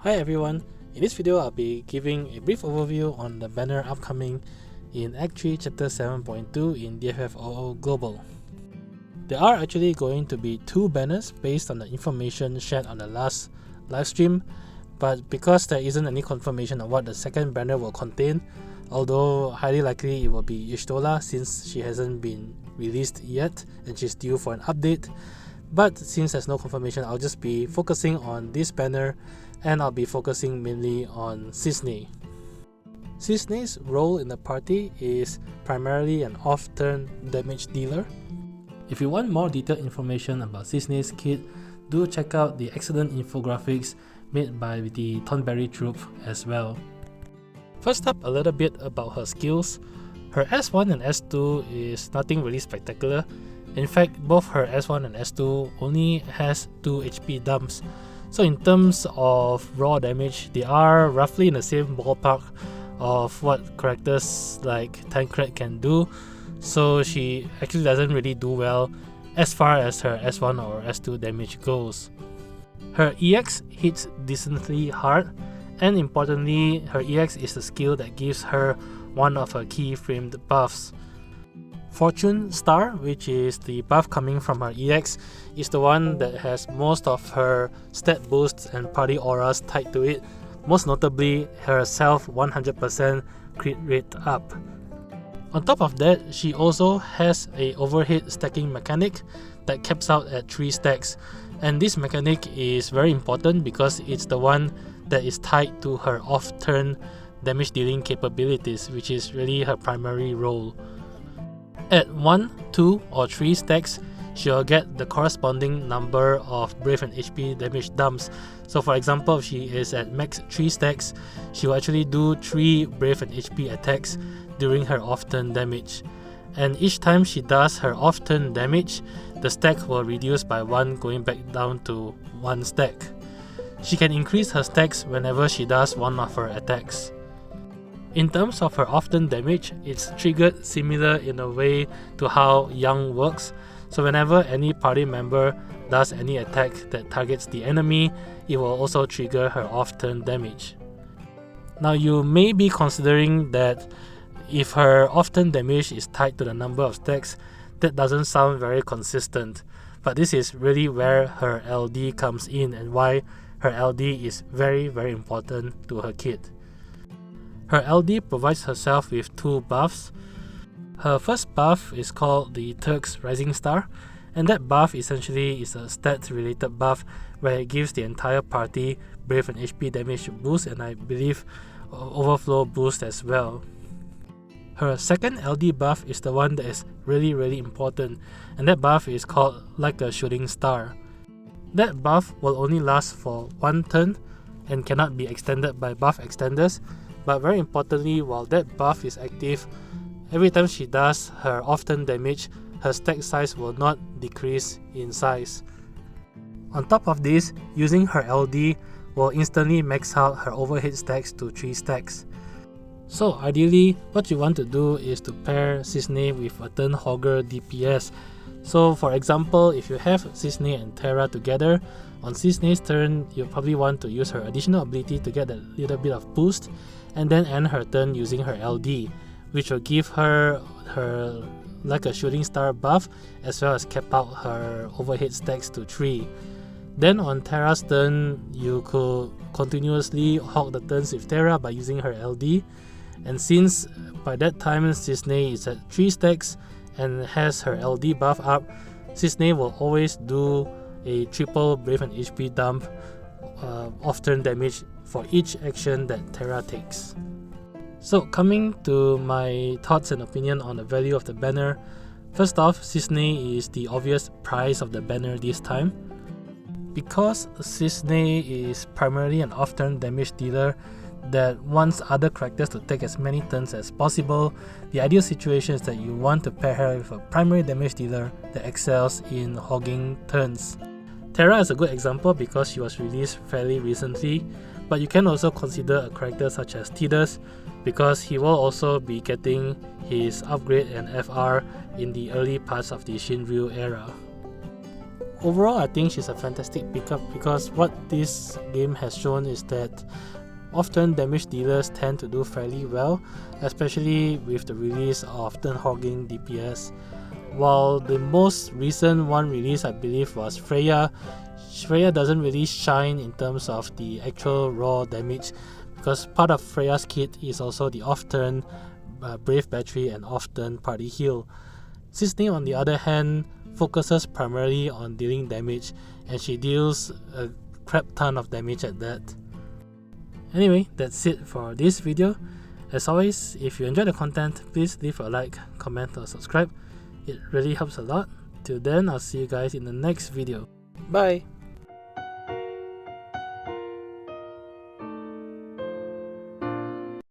Hi everyone, in this video I'll be giving a brief overview on the banner upcoming in Act 3 Chapter 7.2 in DFFOO Global. There are actually going to be two banners based on the information shared on the last livestream, but because there isn't any confirmation of what the second banner will contain, although highly likely it will be Y'shtola since she hasn't been released yet and she's due for an update. But since there's no confirmation, I'll just be focusing on this banner and I'll be focusing mainly on Cissnei. Cissnei's role in the party is primarily an off-turn damage dealer. If you want more detailed information about Cissnei's kit, do check out the excellent infographics made by the Tonberry Troupe as well. First up, a little bit about her skills. Her S1 and S2 is nothing really spectacular. In fact, both her S1 and S2 only has 2 HP dumps. So in terms of raw damage, they are roughly in the same ballpark of what characters like Tancred can do. So she actually doesn't really do well as far as her S1 or S2 damage goes. Her EX hits decently hard, and importantly, her EX is the skill that gives her one of her key framed buffs. Fortune Star, which is the buff coming from her EX, is the one that has most of her stat boosts and party auras tied to it, most notably her self 100% crit rate up. On top of that, she also has a overhead stacking mechanic that caps out at 3 stacks, and this mechanic is very important because it's the one that is tied to her off-turn damage dealing capabilities, which is really her primary role. At 1, 2 or 3 stacks, she'll get the corresponding number of Brave and HP damage dumps. So for example, if she is at max 3 stacks, she will actually do 3 Brave and HP attacks during her off-turn damage. And each time she does her off-turn damage, the stack will reduce by 1, going back down to 1 stack. She can increase her stacks whenever she does one of her attacks. In terms of her off-turn damage, it's triggered similar in a way to how Young works. So whenever any party member does any attack that targets the enemy, it will also trigger her off-turn damage. Now you may be considering that if her off-turn damage is tied to the number of stacks, that doesn't sound very consistent. But this is really where her LD comes in and why her LD is very important to her kit. Her LD provides herself with 2 buffs. Her first buff is called the Turk's Rising Star, and that buff essentially is a stats related buff where it gives the entire party Brave and HP damage boost, and I believe overflow boost as well. Her second LD buff is the one that is really important, and that buff is called Like a Shooting Star. That buff will only last for 1 turn and cannot be extended by buff extenders, but very importantly, while that buff is active, every time she does her off-turn damage, her stack size will not decrease in size. On top of this, using her LD will instantly max out her overhead stacks to 3 stacks. So ideally, what you want to do is to pair Cissnei with a turn hogger DPS. So for example, if you have Cissnei and Terra together, on Cissnei's turn, you'll probably want to use her additional ability to get a little bit of boost, and then end her turn using her LD, which will give her Like a Shooting Star buff, as well as cap out her overhead stacks to 3. Then on Terra's turn, you could continuously hog the turns with Terra by using her LD, and since by that time Cissnei is at 3 stacks and has her LD buff up, Cissnei will always do a triple Brave and HP dump off-turn damage for each action that Terra takes. So coming to my thoughts and opinion on the value of the banner, first off, Cissnei is the obvious prize of the banner this time. Because Cissnei is primarily an off-turn damage dealer that wants other characters to take as many turns as possible, the ideal situation is that you want to pair her with a primary damage dealer that excels in hogging turns. Terra is a good example because she was released fairly recently, but you can also consider a character such as Tidus because he will also be getting his upgrade and FR in the early parts of the Shinryu era. overall, I think she's a fantastic pickup because what this game has shown is that often damage dealers tend to do fairly well, especially with the release of turn-hogging DPS. While the most recent one released, I believe, was Freya. Freya doesn't really shine in terms of the actual raw damage because part of Freya's kit is also the off-turn Brave Battery and off-turn Party Heal. Cissnei, on the other hand, focuses primarily on dealing damage, and she deals a crap ton of damage at that. Anyway, that's it for this video. As always, if you enjoyed the content, please leave a like, comment or subscribe. It really helps a lot. Till then, I'll see you guys in the next video. Bye!